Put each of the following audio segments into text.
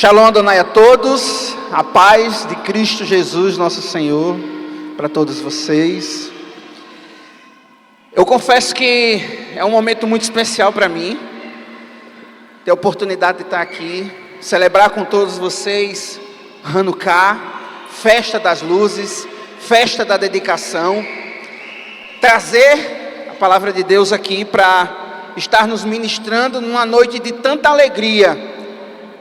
Shalom Adonai a todos, a paz de Cristo Jesus, nosso Senhor, para todos vocês. Eu confesso que é um momento muito especial para mim, ter a oportunidade de estar aqui, celebrar com todos vocês Hanukkah, festa das luzes, festa da dedicação, trazer a palavra de Deus aqui para estar nos ministrando numa noite de tanta alegria,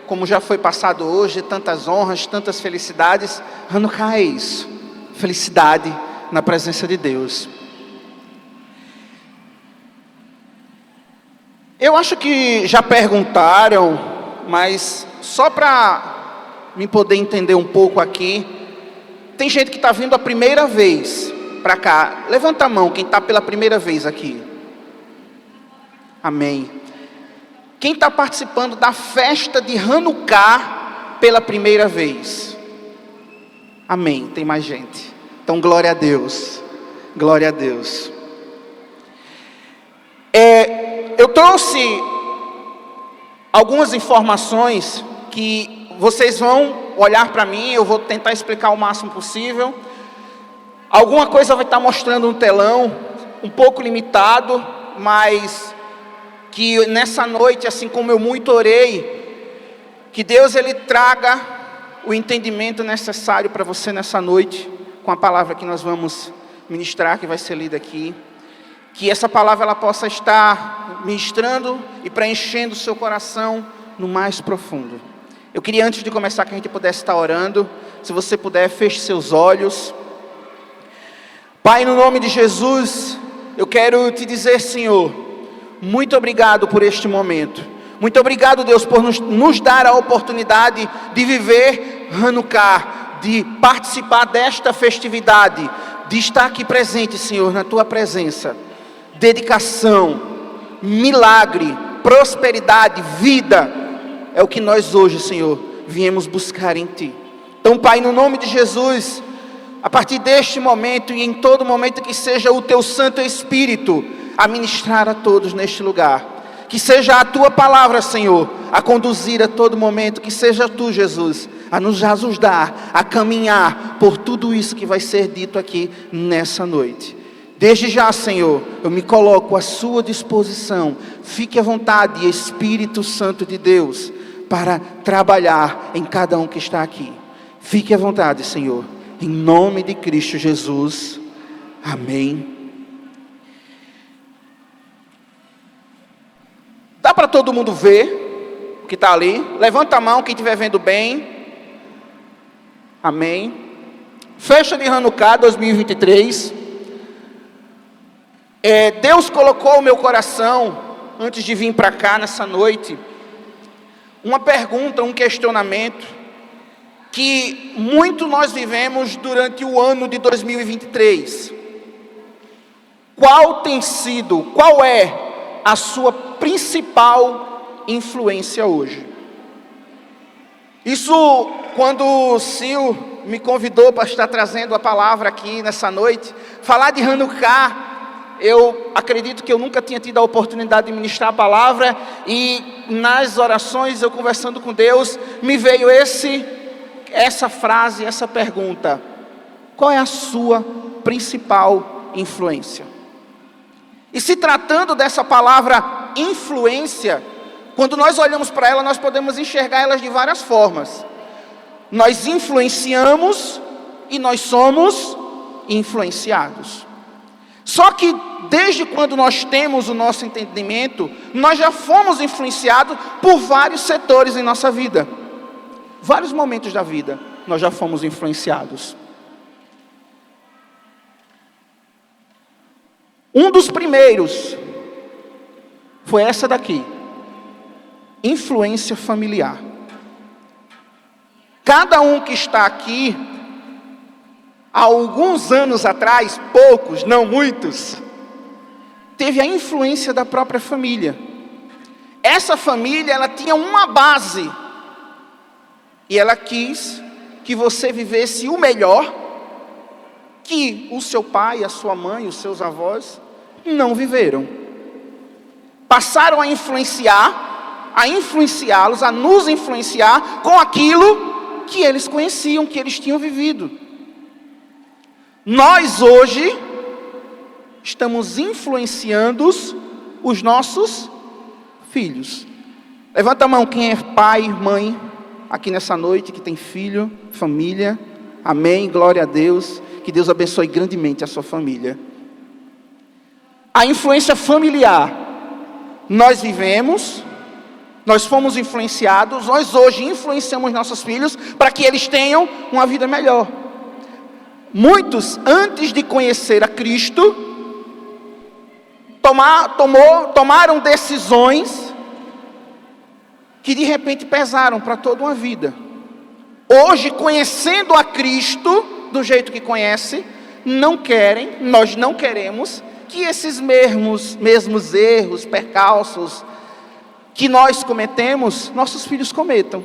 como já foi passado hoje, tantas honras, tantas felicidades. Hanukkah é isso, felicidade na presença de Deus. Eu acho que já perguntaram, mas só para me poder entender um pouco aqui, tem gente que está vindo a primeira vez para cá. Levanta a mão quem está pela primeira vez aqui. Amém. Quem está participando da festa de Hanukkah pela primeira vez? Amém, tem mais gente. Então glória a Deus, glória a Deus. Eu trouxe algumas informações que vocês vão olhar para mim, eu vou tentar explicar o máximo possível. Alguma coisa vai estar mostrando no telão, um pouco limitado, mas que nessa noite, assim como eu muito orei, que Deus ele traga o entendimento necessário para você nessa noite, com a palavra que nós vamos ministrar, que vai ser lida aqui, que essa palavra ela possa estar ministrando e preenchendo o seu coração no mais profundo. Eu queria, antes de começar, que a gente pudesse estar orando. Se você puder, feche seus olhos. Pai, no nome de Jesus, eu quero te dizer, Senhor, muito obrigado por este momento. Muito obrigado, Deus, por nos dar a oportunidade de viver Hanukkah, de participar desta festividade, de estar aqui presente, Senhor, na Tua presença. Dedicação, milagre, prosperidade, vida, é o que nós hoje, Senhor, viemos buscar em Ti. Então, Pai, no nome de Jesus, a partir deste momento e em todo momento que seja o Teu Santo Espírito a ministrar a todos neste lugar, que seja a Tua palavra, Senhor, a conduzir a todo momento, que seja Tu, Jesus, a nos ajudar, a caminhar por tudo isso que vai ser dito aqui nessa noite. Desde já, Senhor, eu me coloco à sua disposição, fique à vontade, Espírito Santo de Deus, para trabalhar em cada um que está aqui. Fique à vontade, Senhor, em nome de Cristo Jesus, amém. Dá para todo mundo ver o que está ali? Levanta a mão quem estiver vendo bem. Amém. Festa de Hanukkah 2023. Deus colocou no meu coração, antes de vir para cá nessa noite, uma pergunta, um questionamento, que muito nós vivemos durante o ano de 2023. Qual é a sua principal influência hoje? Isso, quando o Sil me convidou para estar trazendo a palavra aqui nessa noite, falar de Hanukkah, eu acredito que eu nunca tinha tido a oportunidade de ministrar a palavra, e nas orações, eu conversando com Deus, me veio essa frase, essa pergunta: qual é a sua principal influência? E se tratando dessa palavra influência, quando nós olhamos para ela, nós podemos enxergar elas de várias formas. Nós influenciamos e nós somos influenciados. Só que desde quando nós temos o nosso entendimento, nós já fomos influenciados por vários setores em nossa vida. Vários momentos da vida, nós já fomos influenciados. Um dos primeiros foi essa daqui: influência familiar. Cada um que está aqui, há alguns anos atrás, poucos, não muitos, teve a influência da própria família. Essa família, ela tinha uma base, e ela quis que você vivesse o melhor que o seu pai, a sua mãe, os seus avós não viveram. Passaram a influenciar a influenciá-los, a nos influenciar com aquilo que eles conheciam, que eles tinham vivido. Nós hoje estamos influenciando os nossos filhos. Levanta a mão quem é pai, mãe, aqui nessa noite, que tem filho, família. Amém, glória a Deus. Que Deus abençoe grandemente a sua família. A influência familiar. Nós vivemos, nós fomos influenciados, nós hoje influenciamos nossos filhos para que eles tenham uma vida melhor. Muitos, antes de conhecer a Cristo, tomaram decisões que de repente pesaram para toda uma vida. Hoje, conhecendo a Cristo do jeito que conhece, nós não queremos que esses mesmos erros, percalços que nós cometemos, nossos filhos cometam.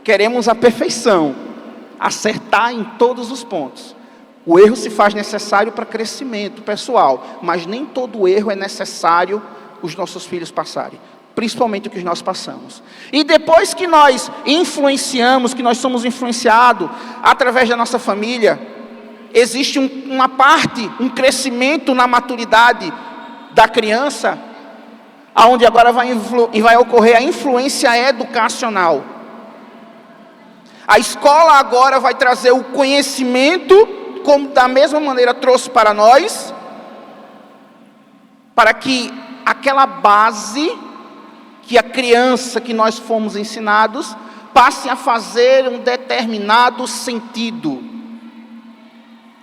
Queremos a perfeição, acertar em todos os pontos. O erro se faz necessário para crescimento pessoal, mas nem todo erro é necessário os nossos filhos passarem, principalmente o que nós passamos. E depois que nós influenciamos, que nós somos influenciados através da nossa família, existe uma parte, um crescimento na maturidade da criança, onde agora vai ocorrer a influência educacional. A escola agora vai trazer o conhecimento, como da mesma maneira trouxe para nós, para que aquela base que a criança que nós fomos ensinados passe a fazer um determinado sentido.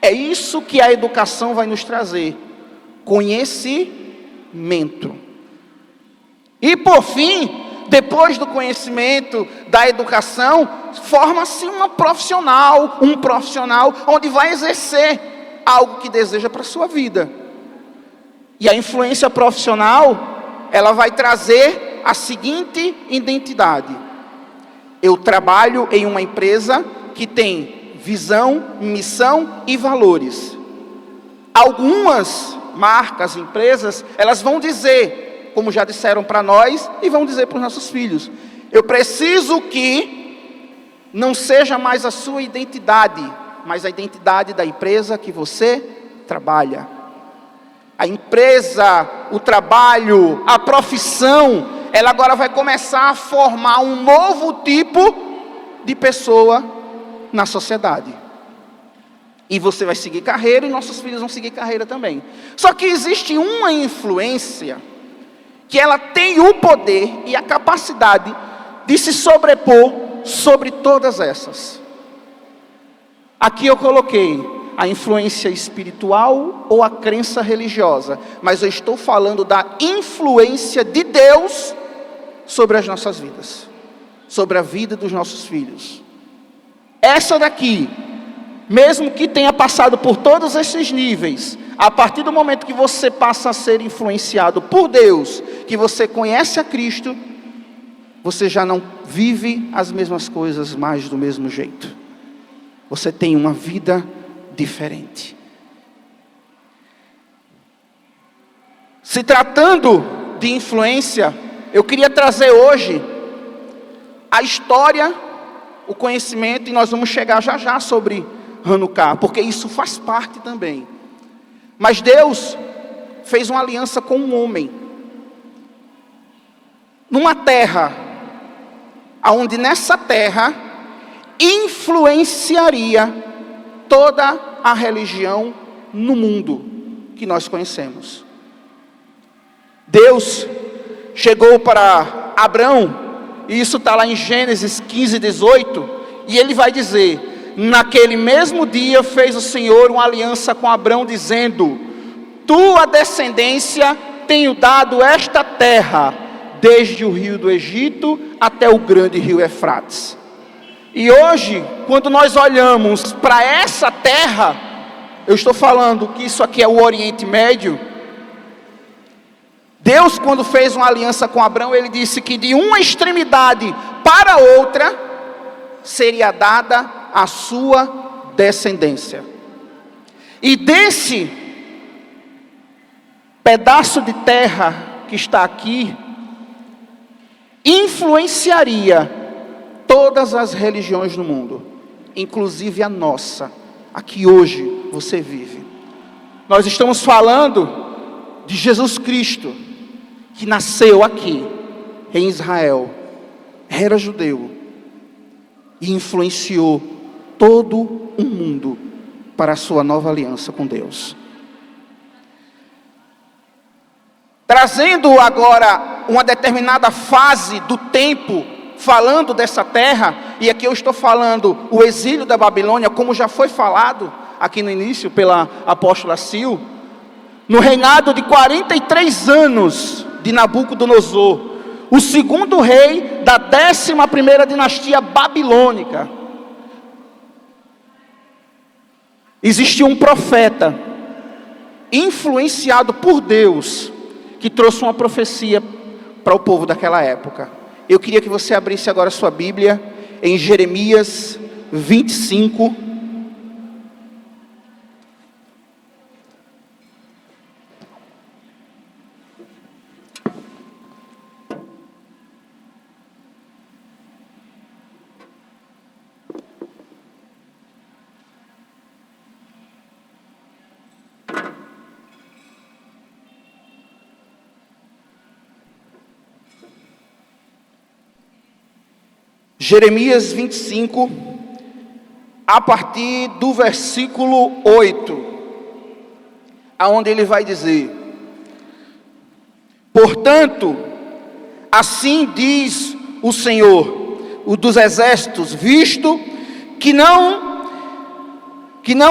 É isso que a educação vai nos trazer, conhecimento. E por fim, depois do conhecimento, da educação, forma-se um profissional onde vai exercer algo que deseja para a sua vida. E a influência profissional, ela vai trazer a seguinte identidade: eu trabalho em uma empresa que tem visão, missão e valores. Algumas marcas, empresas, elas vão dizer, como já disseram para nós, e vão dizer para os nossos filhos: eu preciso que não seja mais a sua identidade, mas a identidade da empresa que você trabalha. A empresa, o trabalho, a profissão, ela agora vai começar a formar um novo tipo de pessoa na sociedade. E você vai seguir carreira e nossos filhos vão seguir carreira também. Só que existe uma influência que ela tem o poder e a capacidade de se sobrepor sobre todas essas. Aqui eu coloquei a influência espiritual ou a crença religiosa, mas eu estou falando da influência de Deus sobre as nossas vidas, sobre a vida dos nossos filhos. Essa daqui, mesmo que tenha passado por todos esses níveis, a partir do momento que você passa a ser influenciado por Deus, que você conhece a Cristo, você já não vive as mesmas coisas mais do mesmo jeito. Você tem uma vida diferente. Se tratando de influência, eu queria trazer hoje a história, o conhecimento, e nós vamos chegar já já sobre Hanukkah, porque isso faz parte também. Mas Deus fez uma aliança com um homem, numa terra, onde nessa terra influenciaria toda a religião no mundo que nós conhecemos. Deus chegou para Abrão, e isso está lá em Gênesis 15, 18, e ele vai dizer: naquele mesmo dia fez o Senhor uma aliança com Abrão, dizendo: tua descendência tenho dado esta terra, desde o rio do Egito até o grande rio Eufrates. E hoje, quando nós olhamos para essa terra, eu estou falando que isso aqui é o Oriente Médio. Deus, quando fez uma aliança com Abrão, ele disse que de uma extremidade para outra seria dada a sua descendência. E desse pedaço de terra que está aqui, influenciaria todas as religiões do mundo, inclusive a nossa, a que hoje você vive. Nós estamos falando de Jesus Cristo, que nasceu aqui, em Israel, era judeu, e influenciou todo o mundo para a sua nova aliança com Deus. Trazendo agora uma determinada fase do tempo, falando dessa terra, e aqui eu estou falando o exílio da Babilônia, como já foi falado aqui no início pela apóstola Sil, no reinado de 43 anos de Nabucodonosor, o segundo rei da 11ª dinastia babilônica. Existiu um profeta, influenciado por Deus, que trouxe uma profecia para o povo daquela época. Eu queria que você abrisse agora sua Bíblia em Jeremias 25. Jeremias 25, a partir do versículo 8, aonde ele vai dizer: portanto, assim diz o Senhor, o dos exércitos, visto que não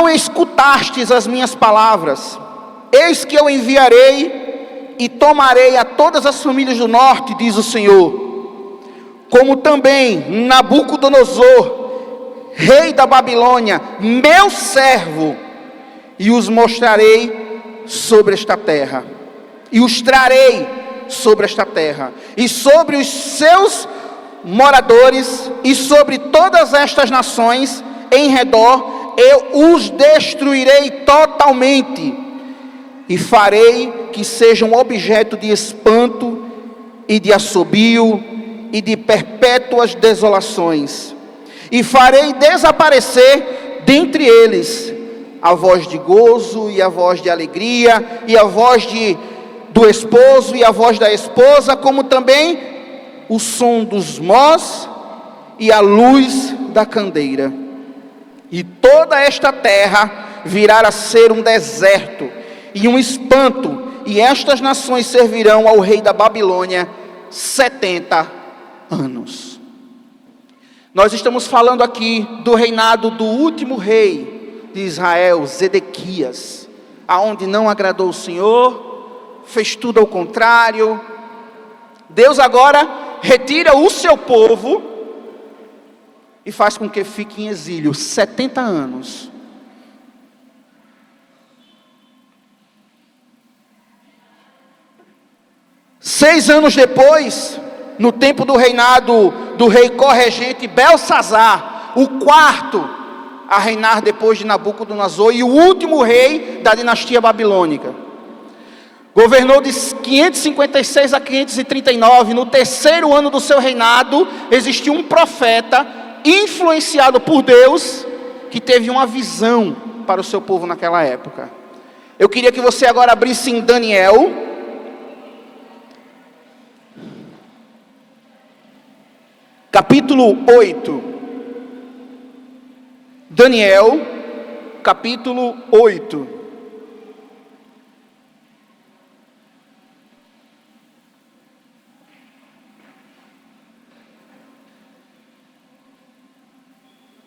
escutastes as minhas palavras, eis que eu enviarei e tomarei a todas as famílias do norte, diz o Senhor, como também Nabucodonosor, rei da Babilônia, meu servo, e os mostrarei sobre esta terra, e os trarei sobre esta terra, e sobre os seus moradores, e sobre todas estas nações em redor, eu os destruirei totalmente, e farei que sejam objeto de espanto, e de assobio, e de perpétuas desolações, e farei desaparecer dentre eles a voz de gozo, e a voz de alegria, e a voz do esposo, e a voz da esposa, como também o som dos mós, e a luz da candeira. E toda esta terra virá a ser um deserto, e um espanto, e estas nações servirão ao rei da Babilônia 70 anos. Nós estamos falando aqui do reinado do último rei de Israel, Zedequias, aonde não agradou o Senhor, fez tudo ao contrário. Deus agora retira o seu povo e faz com que fique em exílio 70 anos. Seis anos depois, no tempo do reinado do rei corregente Belsazar, o quarto a reinar depois de Nabucodonosor, e o último rei da dinastia babilônica, governou de 556 a 539, no terceiro ano do seu reinado, existiu um profeta, influenciado por Deus, que teve uma visão para o seu povo naquela época. Eu queria que você agora abrisse em Daniel, capítulo 8, Daniel, capítulo 8.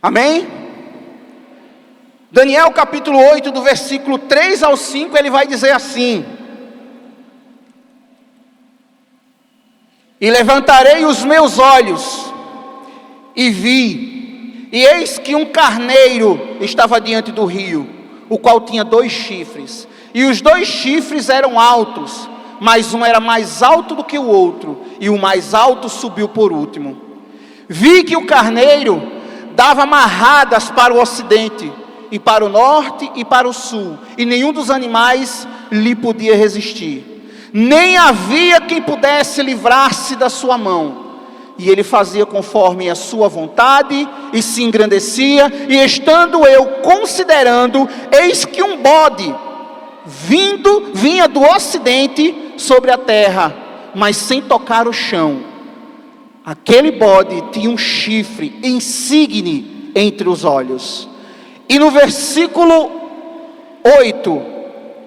Amém? Daniel capítulo 8, do versículo 3 ao 5, ele vai dizer assim: e levantarei os meus olhos, e vi, e eis que um carneiro estava diante do rio, o qual tinha 2 chifres, e os 2 chifres eram altos, mas um era mais alto do que o outro, e o mais alto subiu por último. Vi que o carneiro dava amarradas para o ocidente, e para o norte e para o sul, e nenhum dos animais lhe podia resistir, nem havia quem pudesse livrar-se da sua mão. E ele fazia conforme a sua vontade, e se engrandecia, e estando eu considerando, eis que um bode vinha do ocidente sobre a terra, mas sem tocar o chão. Aquele bode tinha um chifre insigne entre os olhos. E no versículo 8,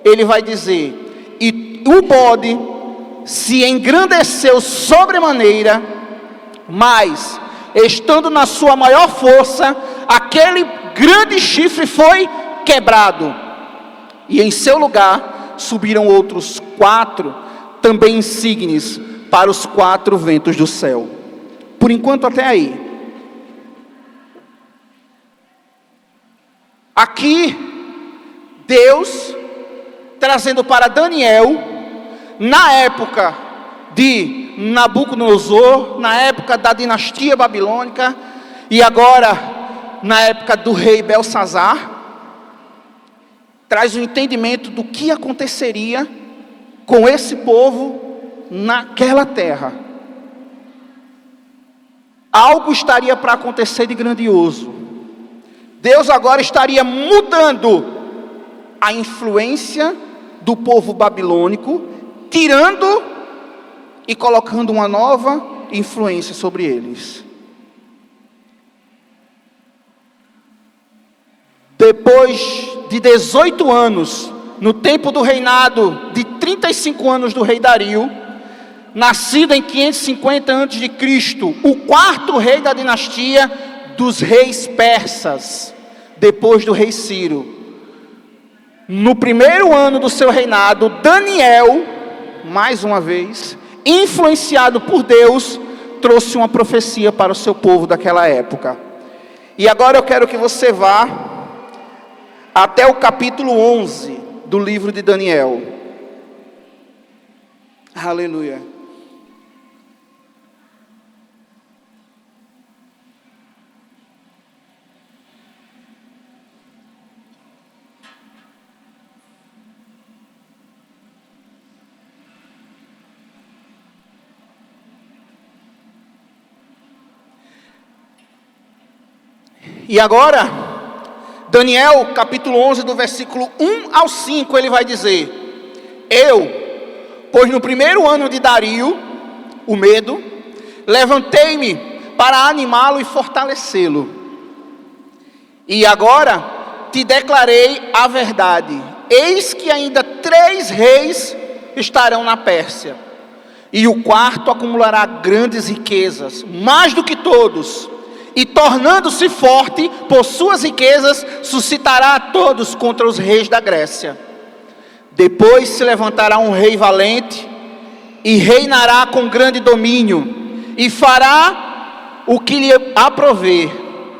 ele vai dizer: e o bode se engrandeceu sobremaneira, mas, estando na sua maior força, aquele grande chifre foi quebrado. E em seu lugar subiram outros 4, também insígnes, para os 4 ventos do céu. Por enquanto até aí. Aqui, Deus trazendo para Daniel, na época de Nabucodonosor, na época da dinastia babilônica, e agora na época do rei Belsazar, traz o entendimento do que aconteceria com esse povo naquela terra. Algo estaria para acontecer de grandioso. Deus agora estaria mudando a influência do povo babilônico, tirando e colocando uma nova influência sobre eles. Depois de 18 anos, no tempo do reinado de 35 anos do rei Dario, nascido em 550 a.C., o 4º rei da dinastia dos reis persas, depois do rei Ciro. No primeiro ano do seu reinado, Daniel, mais uma vez, influenciado por Deus, trouxe uma profecia para o seu povo daquela época. E agora eu quero que você vá até o capítulo 11 do livro de Daniel. Aleluia. E agora, Daniel, capítulo 11, do versículo 1 ao 5, ele vai dizer: pois no primeiro ano de Dario, o Medo, levantei-me para animá-lo e fortalecê-lo. E agora te declarei a verdade. Eis que ainda 3 reis estarão na Pérsia, e o 4º acumulará grandes riquezas, mais do que todos, e tornando-se forte por suas riquezas, suscitará a todos contra os reis da Grécia. Depois se levantará um rei valente, e reinará com grande domínio, e fará o que lhe aprover,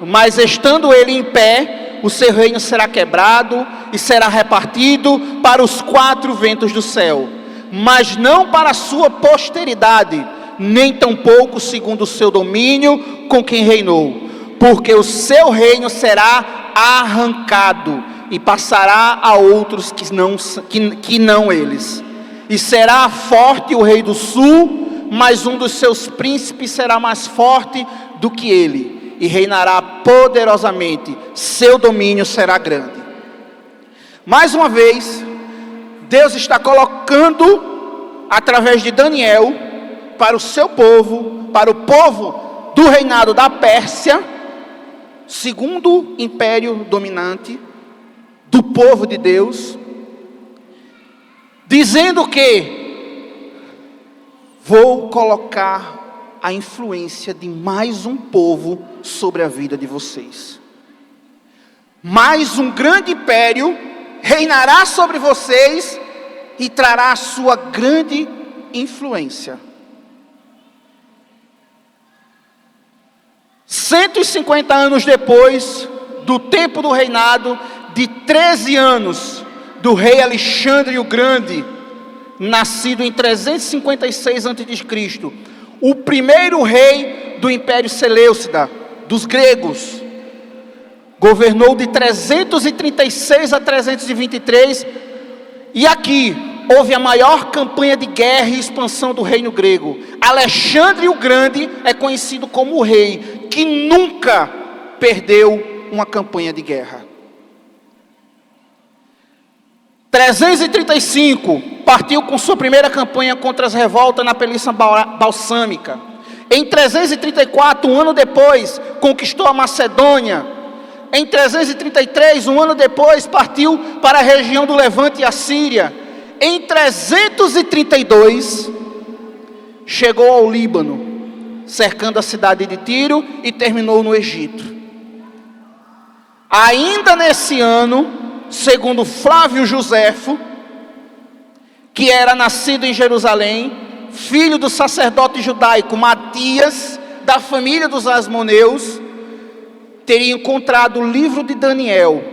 mas estando ele em pé, o seu reino será quebrado, e será repartido para os 4 ventos do céu, mas não para a sua posteridade, nem tampouco segundo o seu domínio com quem reinou, porque o seu reino será arrancado e passará a outros que não eles. E será forte o rei do sul, mas um dos seus príncipes será mais forte do que ele, e reinará poderosamente, seu domínio será grande. Mais uma vez, Deus está colocando, através de Daniel, para o seu povo, para o povo do reinado da Pérsia, segundo império dominante do povo de Deus, dizendo que vou colocar a influência de mais um povo sobre a vida de vocês. Mais um grande império reinará sobre vocês e trará a sua grande influência. 150 anos depois do tempo do reinado de 13 anos do rei Alexandre o Grande, nascido em 356 a.C., o primeiro rei do Império Seleucida, dos gregos, governou de 336 a 323, e aqui houve a maior campanha de guerra e expansão do reino grego. Alexandre o Grande é conhecido como o rei que nunca perdeu uma campanha de guerra. 335, partiu com sua primeira campanha contra as revoltas na Península Balsâmica. Em 334, um ano depois, conquistou a Macedônia. Em 333, um ano depois, partiu para a região do Levante e a Síria. Em 332, chegou ao Líbano, cercando a cidade de Tiro e terminou no Egito. Ainda nesse ano, segundo Flávio Joséfo, que era nascido em Jerusalém, filho do sacerdote judaico Matias, da família dos Asmoneus, teria encontrado o livro de Daniel,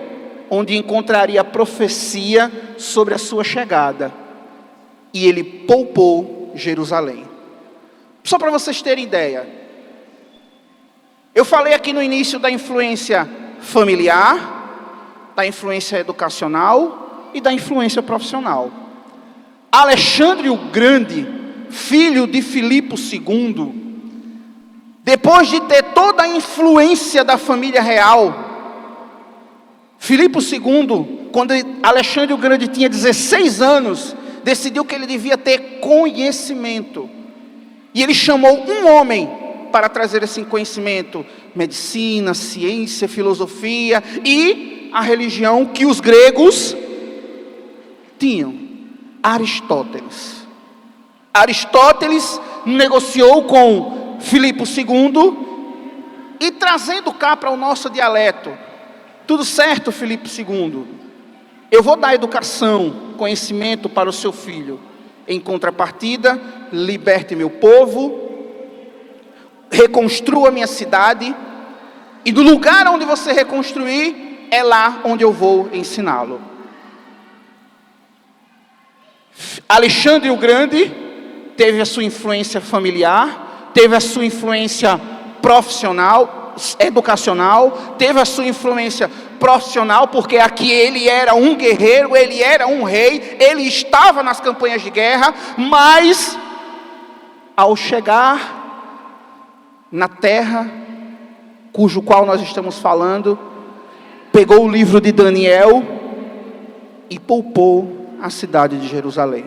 onde encontraria a profecia sobre a sua chegada. E ele poupou Jerusalém. Só para vocês terem ideia, eu falei aqui no início da influência familiar, da influência educacional e da influência profissional. Alexandre o Grande, filho de Filipe II, depois de ter toda a influência da família real, Filipe II, quando Alexandre o Grande tinha 16 anos, decidiu que ele devia ter conhecimento. E ele chamou um homem para trazer esse conhecimento: medicina, ciência, filosofia e a religião que os gregos tinham, Aristóteles. Aristóteles negociou com Filipe II e, trazendo cá para o nosso dialeto: tudo certo, Filipe II, eu vou dar educação, conhecimento para o seu filho. Em contrapartida, liberte meu povo, reconstrua minha cidade, e no lugar onde você reconstruir, é lá onde eu vou ensiná-lo. Alexandre o Grande teve a sua influência familiar, teve a sua influência profissional, educacional, teve a sua influência profissional, porque aqui ele era um guerreiro, ele era um rei, ele estava nas campanhas de guerra, mas ao chegar na terra cujo qual nós estamos falando, pegou o livro de Daniel e poupou a cidade de Jerusalém,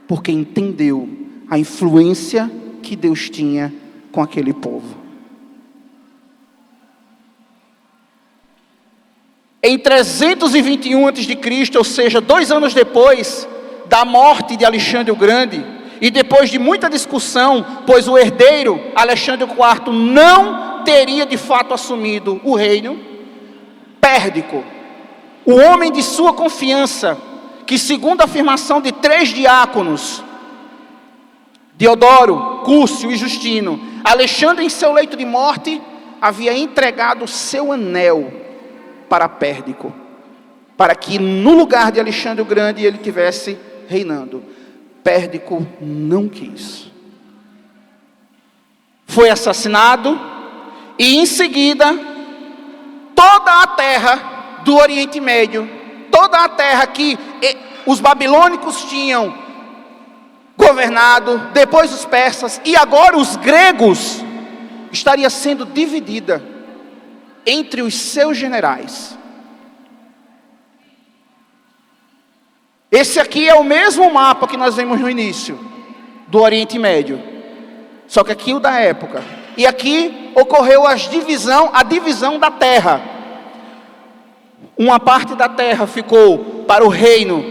porque entendeu a influência que Deus tinha com aquele povo. Em 321 a.C., ou seja, 2 anos depois da morte de Alexandre o Grande, e depois de muita discussão, pois o herdeiro, Alexandre IV, não teria de fato assumido o reino, Pérdico, o homem de sua confiança, que segundo a afirmação de 3 diáconos, Diodoro, Cúrcio e Justino, Alexandre em seu leito de morte, havia entregado o seu anel para Pérdico, para que no lugar de Alexandre o Grande ele tivesse reinando. Pérdico não quis. Foi assassinado e em seguida toda a terra do Oriente Médio, toda a terra que os babilônicos tinham governado, depois os persas e agora os gregos, estaria sendo dividida entre os seus generais. Esse aqui é o mesmo mapa que nós vemos no início do Oriente Médio, só que aqui o da época. E aqui ocorreu a divisão da terra. Uma parte da terra ficou para o reino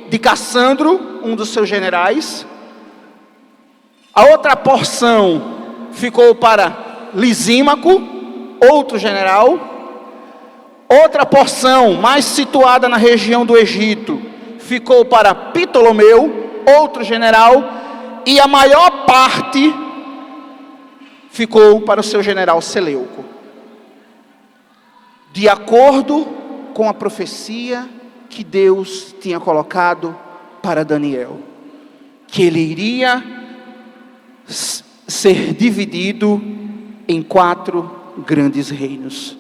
de Cassandro, um dos seus generais. A outra porção ficou para Lisímaco, outro general. Outra porção, mais situada na região do Egito, ficou para Ptolomeu, outro general. E a maior parte ficou para o seu general Seleuco, de acordo com a profecia que Deus tinha colocado para Daniel, que ele iria ser dividido em 4 grandes reinos.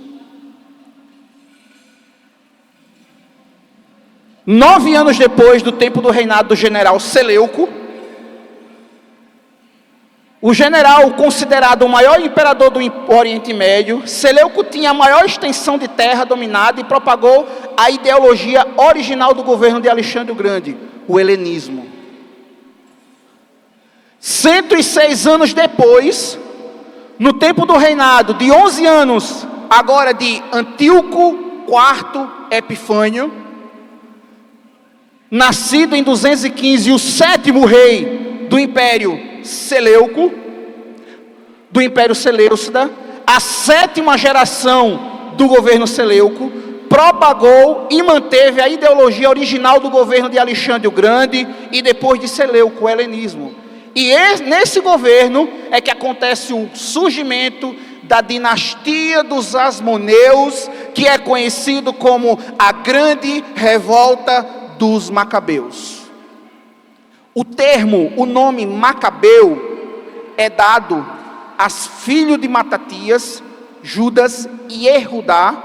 9 anos depois do tempo do reinado do general Seleuco, o general considerado o maior imperador do Oriente Médio, Seleuco tinha a maior extensão de terra dominada e propagou a ideologia original do governo de Alexandre o Grande, o helenismo. 106 anos depois, no tempo do reinado de 11 anos, agora de Antíoco IV Epifânio, nascido em 215, o 7º rei do Império Seleuco, do Império Seleucida, a 7ª geração do governo Seleuco, propagou e manteve a ideologia original do governo de Alexandre o Grande e depois de Seleuco, o helenismo. E nesse governo é que acontece o surgimento da dinastia dos Asmoneus, que é conhecido como a Grande Revolta dos Macabeus. O nome Macabeu é dado a filhos de Matatias, Judas e Erudá,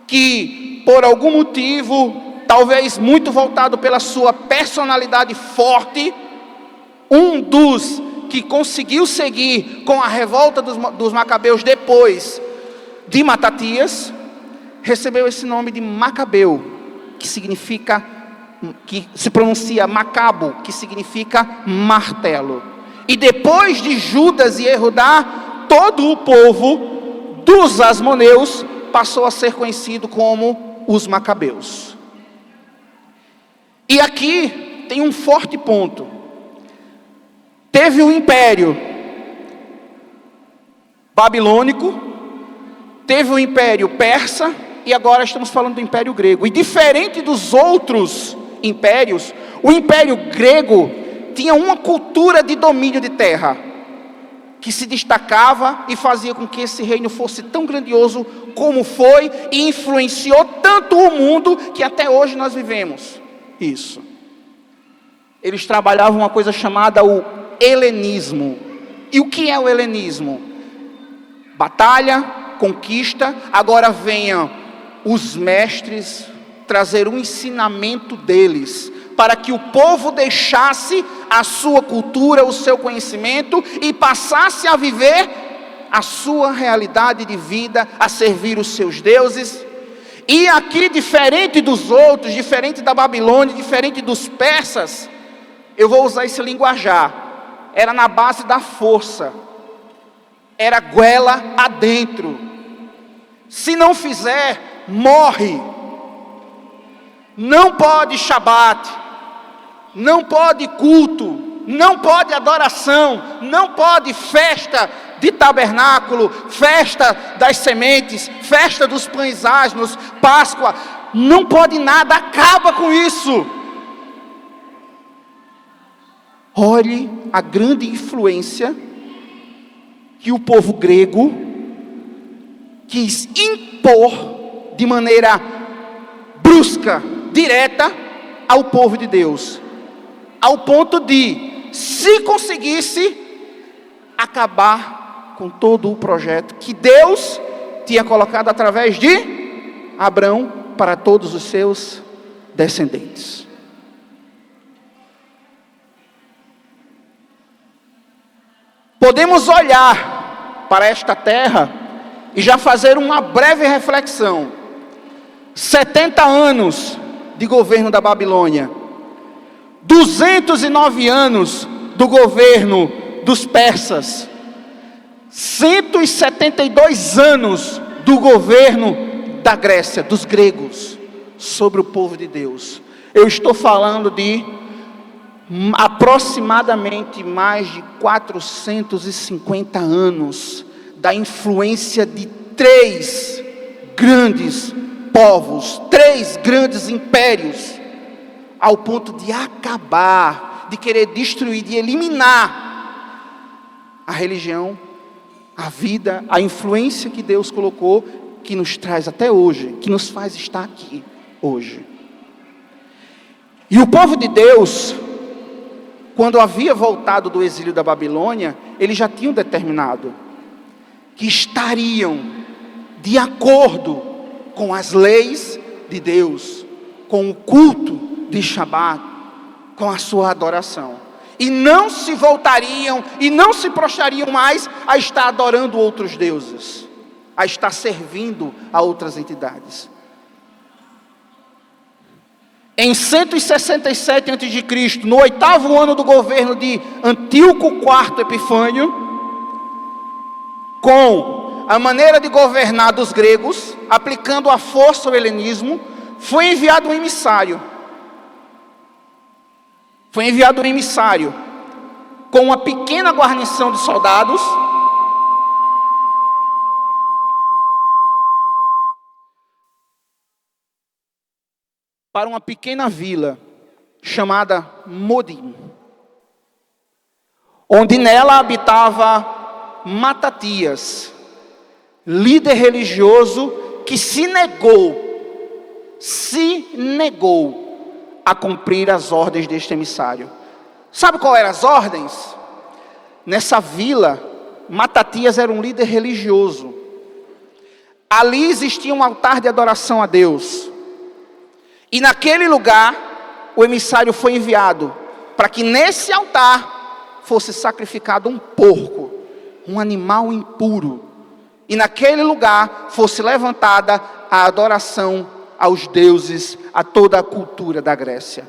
que por algum motivo, talvez muito voltado pela sua personalidade forte, um dos que conseguiu seguir com a revolta dos Macabeus depois de Matatias, recebeu esse nome de Macabeu, que se pronuncia Macabo, que significa martelo. E depois de Judas e Erudá, todo o povo dos Asmoneus passou a ser conhecido como os Macabeus. E aqui tem um forte ponto. Teve o Império Babilônico, teve o Império Persa, e agora estamos falando do Império Grego. E diferente dos outros impérios, o Império Grego tinha uma cultura de domínio de terra, que se destacava e fazia com que esse reino fosse tão grandioso como foi, e influenciou tanto o mundo, que até hoje nós vivemos isso. Eles trabalhavam uma coisa chamada o helenismo. E o que é o helenismo? Batalha, conquista. Agora venham os mestres trazer um ensinamento deles, para que o povo deixasse a sua cultura, o seu conhecimento, e passasse a viver a sua realidade de vida, a servir os seus deuses. E aqui, diferente dos outros, diferente da Babilônia, diferente dos persas, eu vou usar esse linguajar, era na base da força, era goela adentro. Se não fizer, morre. Não pode Shabat, não pode culto, não pode adoração, não pode festa de tabernáculo, festa das sementes, festa dos pães asmos, Páscoa, não pode nada, acaba com isso. Olhe a grande influência que o povo grego quis impor de maneira brusca, direta, ao povo de Deus, ao ponto de, se conseguisse, acabar com todo o projeto que Deus tinha colocado através de Abraão para todos os seus descendentes. Podemos olhar para esta terra e já fazer uma breve reflexão. 70 anos de governo da Babilônia, 209 anos do governo dos persas, 172 anos do governo da Grécia, dos gregos, sobre o povo de Deus. Eu estou falando de aproximadamente mais de 450 anos da influência de 3 grandes povos, 3 grandes impérios, ao ponto de acabar, de querer destruir, de eliminar a religião, a vida, a influência que Deus colocou, que nos traz até hoje, que nos faz estar aqui hoje. E o povo de Deus, quando havia voltado do exílio da Babilônia, eles já tinham determinado que estariam de acordo com as leis de Deus, com o culto de Shabat, com a sua adoração. E não se voltariam e não se prostrariam mais a estar adorando outros deuses, a estar servindo a outras entidades. Em 167 a.C., no 8º ano do governo de Antíoco IV Epifânio, com a maneira de governar dos gregos, aplicando a força ao helenismo, foi enviado um emissário. Foi enviado um emissário com uma pequena guarnição de soldados para uma pequena vila chamada Modim, onde nela habitava Matatias, líder religioso que se negou a cumprir as ordens deste emissário. Sabe qual eram as ordens? Nessa vila, Matatias era um líder religioso. Ali existia um altar de adoração a Deus. E naquele lugar, o emissário foi enviado para que nesse altar fosse sacrificado um porco, um animal impuro. E naquele lugar fosse levantada a adoração aos deuses, a toda a cultura da Grécia.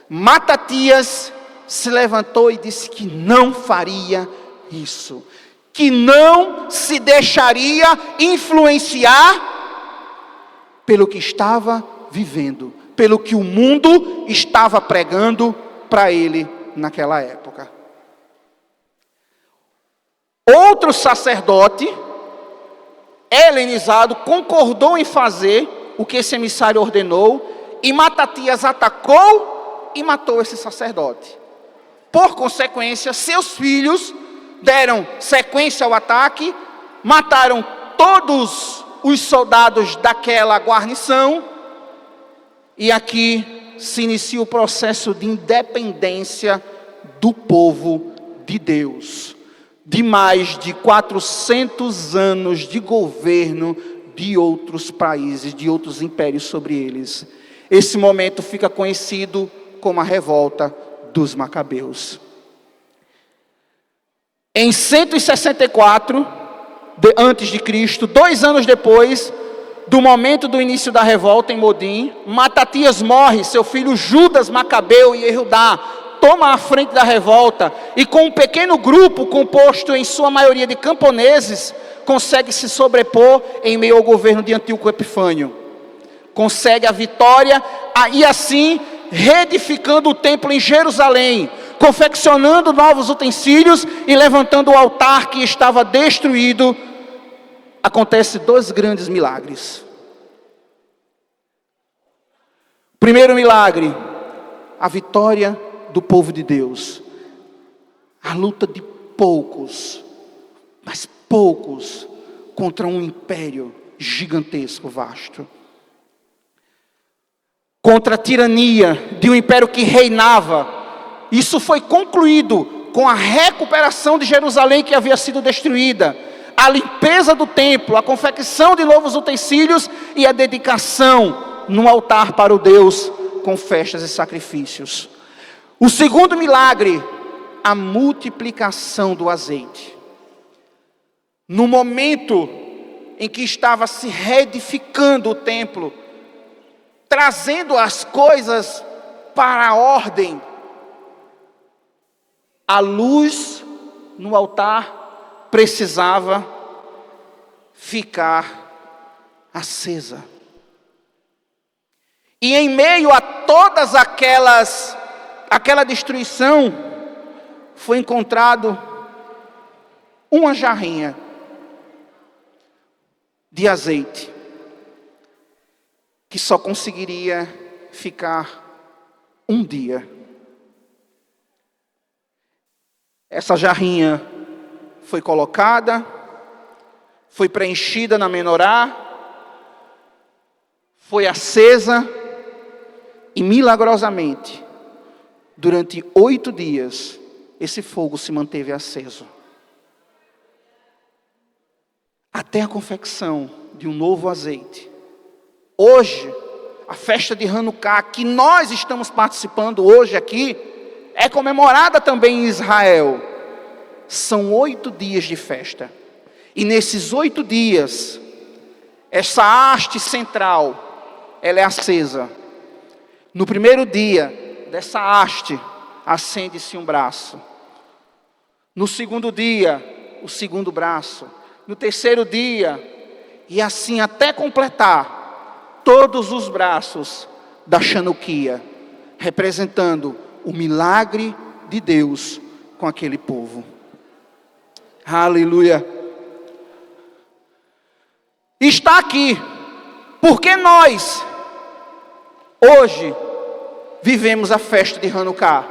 Matatias se levantou e disse que não faria isso, que não se deixaria influenciar pelo que estava vivendo, pelo que o mundo estava pregando para ele naquela época. Outro sacerdote, helenizado, concordou em fazer o que esse emissário ordenou, e Matatias atacou e matou esse sacerdote. Por consequência, seus filhos deram sequência ao ataque, mataram todos os soldados daquela guarnição, e aqui se inicia o processo de independência do povo de Deus, de mais de 400 anos de governo de outros países, de outros impérios sobre eles. Esse momento fica conhecido como a revolta dos Macabeus. Em 164 a.C., 2 anos depois do momento do início da revolta em Modim, Matatias morre, seu filho Judas Macabeu e Ehudá toma a frente da revolta, e com um pequeno grupo composto em sua maioria de camponeses, consegue se sobrepor em meio ao governo de Antíoco Epifânio. Consegue a vitória e assim reedificando o templo em Jerusalém, confeccionando novos utensílios e levantando o altar que estava destruído. Acontece 2 grandes milagres. Primeiro milagre, a vitória do povo de Deus. A luta de poucos, mas poucos, contra um império gigantesco, vasto. Contra a tirania de um império que reinava. Isso foi concluído com a recuperação de Jerusalém, que havia sido destruída, a limpeza do templo, a confecção de novos utensílios e a dedicação no altar para o Deus com festas e sacrifícios. O segundo milagre, a multiplicação do azeite. No momento em que estava se reedificando o templo, trazendo as coisas para a ordem, a luz no altar precisava ficar acesa. E em meio a todas aquela destruição, foi encontrado uma jarrinha de azeite, que só conseguiria ficar um dia. Essa jarrinha foi colocada, foi preenchida na menorá, foi acesa e milagrosamente, durante 8 dias, esse fogo se manteve aceso. Até a confecção de um novo azeite. Hoje, a festa de Hanukká, que nós estamos participando hoje aqui, é comemorada também em Israel. São 8 dias de festa. E nesses 8 dias, essa haste central, ela é acesa. No primeiro dia dessa haste, acende-se um braço. No segundo dia, o segundo braço. No terceiro dia, e assim até completar todos os braços da Chanuquia, representando o milagre de Deus com aquele povo. Aleluia. Está aqui, porque nós, hoje, vivemos a festa de Hanukká.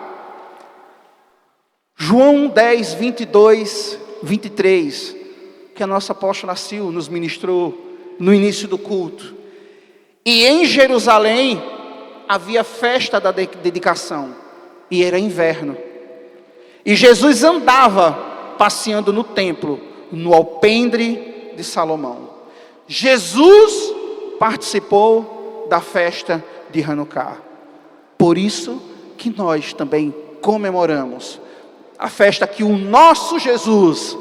João 10, 22, 23, que a nossa apóstola Sil nos ministrou no início do culto. E em Jerusalém havia festa da dedicação, e era inverno. E Jesus andava passeando no templo, no alpendre de Salomão. Jesus participou da festa de Hanukká. Por isso que nós também comemoramos a festa que o nosso Jesus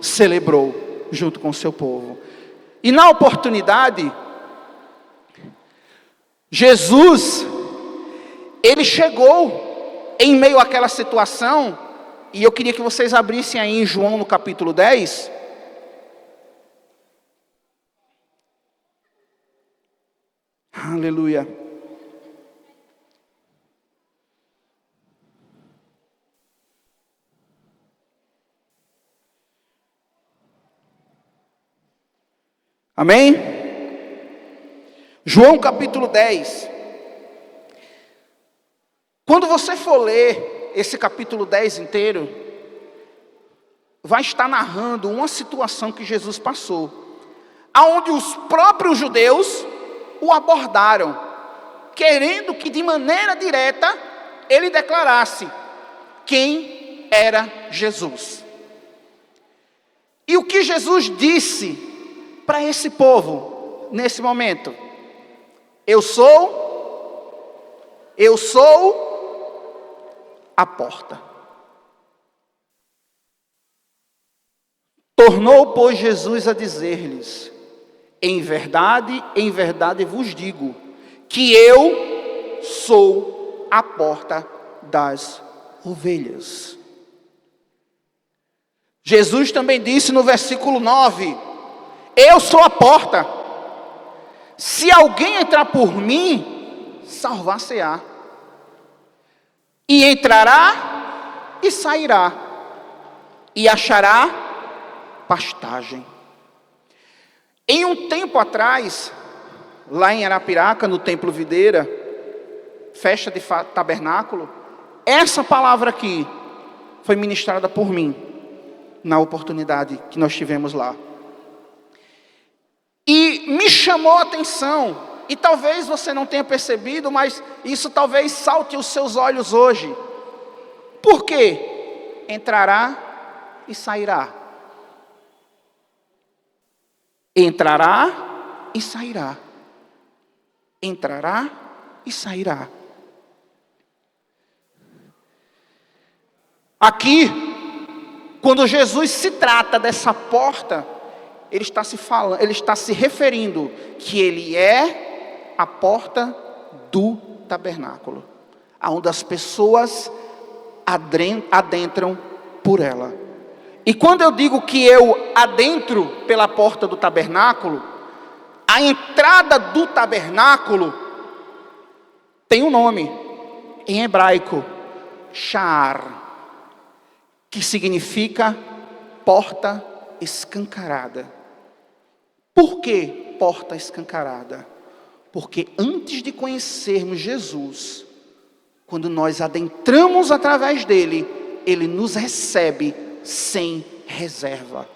celebrou junto com o seu povo. E na oportunidade, Jesus, ele chegou em meio àquela situação, e eu queria que vocês abrissem aí em João no capítulo 10. Aleluia. Amém? João capítulo 10. Quando você for ler esse capítulo 10 inteiro, vai estar narrando uma situação que Jesus passou, aonde os próprios judeus o abordaram, querendo que de maneira direta ele declarasse quem era Jesus. E o que Jesus disse para esse povo nesse momento? Eu sou a porta. Tornou, pois, Jesus a dizer-lhes: em verdade vos digo, que eu sou a porta das ovelhas. Jesus também disse no versículo 9: eu sou a porta. Se alguém entrar por mim, salvar-se-á. E entrará e sairá, e achará pastagem. Em um tempo atrás, lá em Arapiraca, no Templo Videira, festa de tabernáculo, essa palavra aqui foi ministrada por mim, na oportunidade que nós tivemos lá. E me chamou a atenção, e talvez você não tenha percebido, mas isso talvez salte os seus olhos hoje. Por quê? Entrará e sairá. Entrará e sairá. Entrará e sairá. Aqui, quando Jesus se trata dessa porta, ele está se referindo que ele é a porta do tabernáculo, aonde as pessoas adentram por ela. E quando eu digo que eu adentro pela porta do tabernáculo, a entrada do tabernáculo tem um nome em hebraico, Sha'ar, que significa porta escancarada. Por que porta escancarada? Porque antes de conhecermos Jesus, quando nós adentramos através dele, ele nos recebe sem reserva,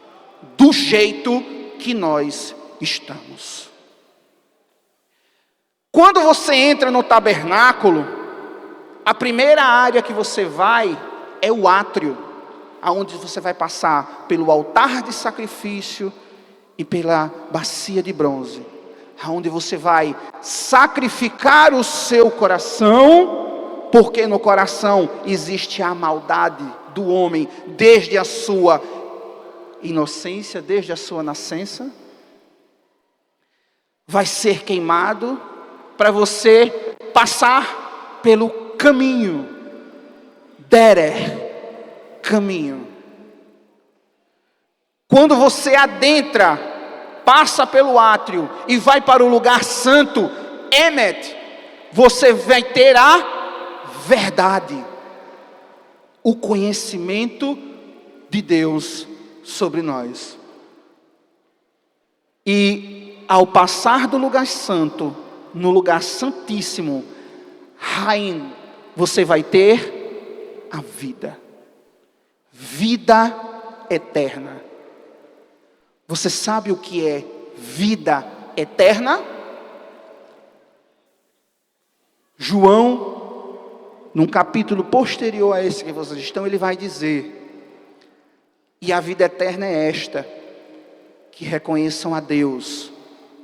do jeito que nós estamos. Quando você entra no tabernáculo, a primeira área que você vai é o átrio, aonde você vai passar pelo altar de sacrifício e pela bacia de bronze. onde você vai sacrificar o seu coração, porque no coração existe a maldade do homem desde a sua inocência, desde a sua nascença. Vai ser queimado para você passar pelo caminho, Derech, caminho. Quando você adentra, passa pelo átrio e vai para o lugar santo, Emet, você vai ter a verdade, o conhecimento de Deus sobre nós. E ao passar do lugar santo, no lugar santíssimo, Haim, você vai ter a vida, vida eterna. Você sabe o que é vida eterna? João, num capítulo posterior a esse que vocês estão, ele vai dizer: e a vida eterna é esta, que reconheçam a Deus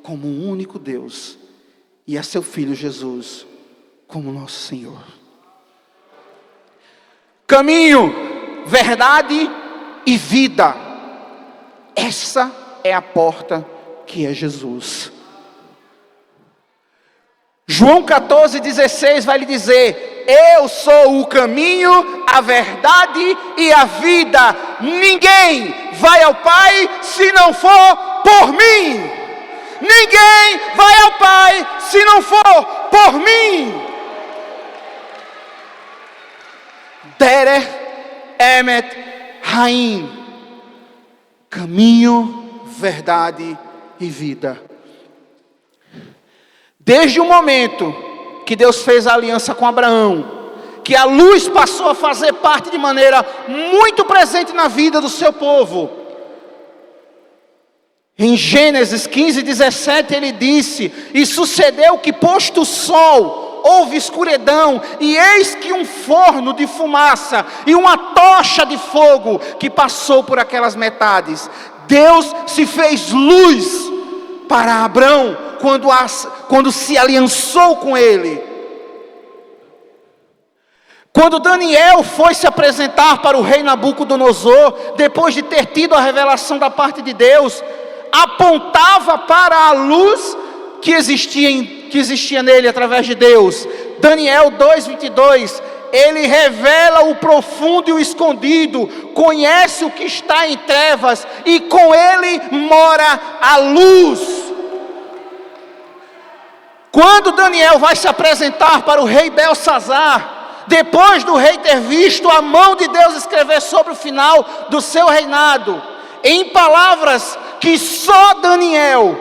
como o único Deus e a seu Filho Jesus como nosso Senhor. Caminho, verdade e vida. Essa é a porta que é Jesus. João 14,16 vai lhe dizer: eu sou o caminho, a verdade e a vida. Ninguém vai ao Pai se não for por mim. Ninguém vai ao Pai se não for por mim. Derech, Emet, Haim. Caminho, verdade e vida. Desde o momento que Deus fez a aliança com Abraão, que a luz passou a fazer parte de maneira muito presente na vida do seu povo. Em Gênesis 15:17 ele disse: e sucedeu que posto o sol, houve escuridão, e eis que um forno de fumaça e uma tocha de fogo que passou por aquelas metades. Deus se fez luz para Abraão quando se aliançou com ele. Quando Daniel foi se apresentar para o rei Nabucodonosor, depois de ter tido a revelação da parte de Deus, apontava para a luz que existia nele através de Deus. Daniel 2:22, ele revela o profundo e o escondido, conhece o que está em trevas, e com ele mora a luz. Quando Daniel vai se apresentar para o rei Belsazar, depois do rei ter visto a mão de Deus escrever sobre o final do seu reinado, em palavras que só Daniel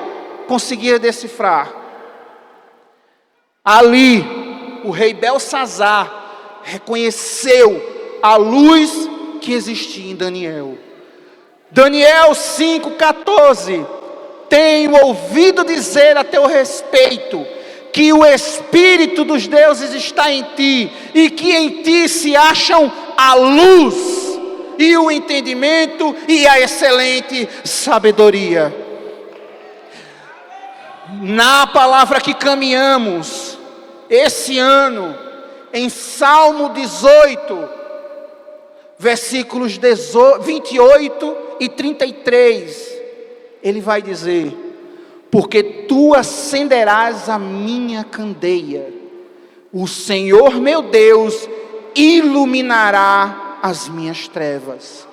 conseguia decifrar, ali o rei Belsazar reconheceu a luz que existia em Daniel. Daniel 5:14, tenho ouvido dizer a teu respeito, que o Espírito dos deuses está em ti, e que em ti se acham a luz, e o entendimento, e a excelente sabedoria. Na palavra que caminhamos, esse ano, em Salmo 18, versículos 28 e 33, ele vai dizer: porque tu acenderás a minha candeia, o Senhor meu Deus iluminará as minhas trevas.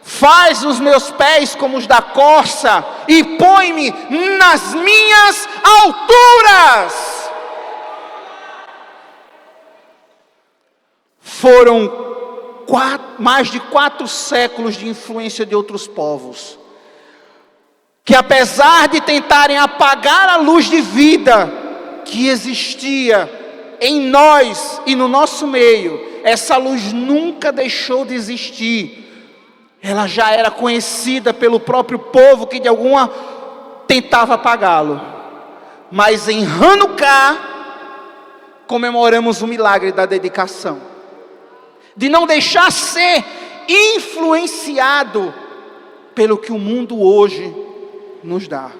Faz os meus pés como os da corça, e põe-me nas minhas alturas. Foram mais de 4 séculos de influência de outros povos, que apesar de tentarem apagar a luz de vida que existia em nós e no nosso meio, essa luz nunca deixou de existir. Ela já era conhecida pelo próprio povo que de alguma tentava apagá-lo. Mas em Hanukkah comemoramos o milagre da dedicação, de não deixar ser influenciado pelo que o mundo hoje nos dá.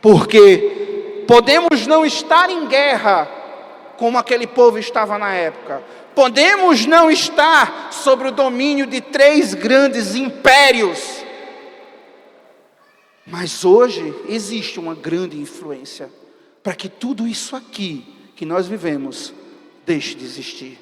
Porque podemos não estar em guerra, como aquele povo estava na época. Podemos não estar sob o domínio de 3 grandes impérios. Mas hoje existe uma grande influência para que tudo isso aqui que nós vivemos deixe de existir.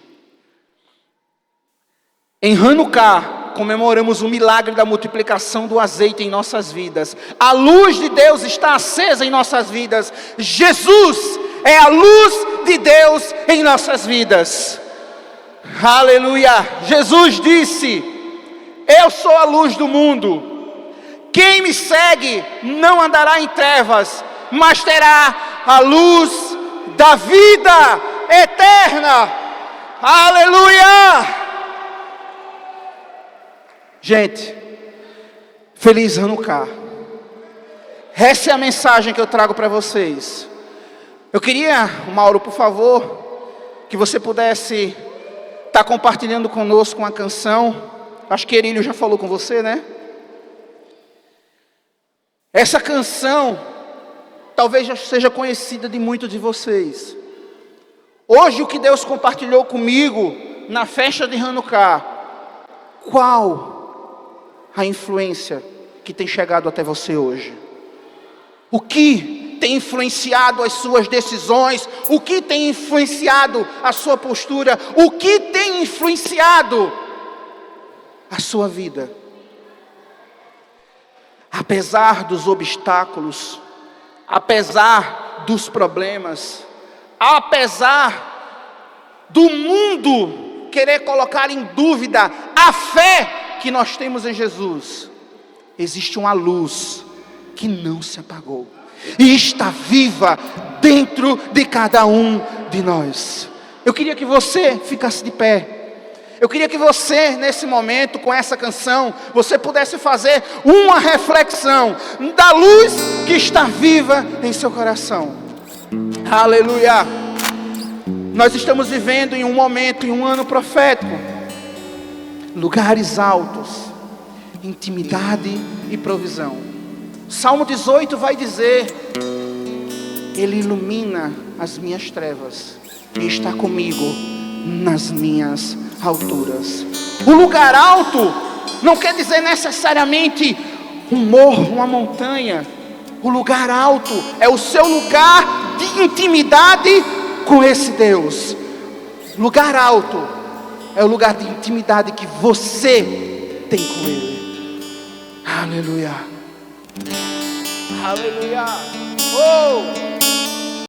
Em Hanukkah, comemoramos o milagre da multiplicação do azeite em nossas vidas. A luz de Deus está acesa em nossas vidas. Jesus é a luz de Deus em nossas vidas. Aleluia! Jesus disse: eu sou a luz do mundo. Quem me segue não andará em trevas, mas terá a luz da vida eterna. Aleluia! Gente, feliz Hanukkah. Essa é a mensagem que eu trago para vocês. Eu queria, Mauro, por favor, que você pudesse estar compartilhando conosco uma canção. Acho que Erílio já falou com você, né? Essa canção talvez já seja conhecida de muitos de vocês. Hoje o que Deus compartilhou comigo na festa de Hanukkah, qual a influência que tem chegado até você hoje? O que tem influenciado as suas decisões? O que tem influenciado a sua postura? O que tem influenciado a sua vida? Apesar dos obstáculos, apesar dos problemas, apesar do mundo querer colocar em dúvida a fé que nós temos em Jesus, existe uma luz que não se apagou e está viva dentro de cada um de nós. Eu queria que você ficasse de pé. Eu queria que você, nesse momento, com essa canção, você pudesse fazer uma reflexão da luz que está viva em seu coração. Aleluia! Nós estamos vivendo em um momento, em um ano profético. Lugares altos, intimidade e provisão. Salmo 18 vai dizer: Ele ilumina as minhas trevas e está comigo nas minhas alturas. O lugar alto não quer dizer necessariamente um morro, uma montanha. O lugar alto é o seu lugar de intimidade com esse Deus. Lugar alto é o lugar de intimidade que você tem com Ele. Aleluia. Aleluia. Oh!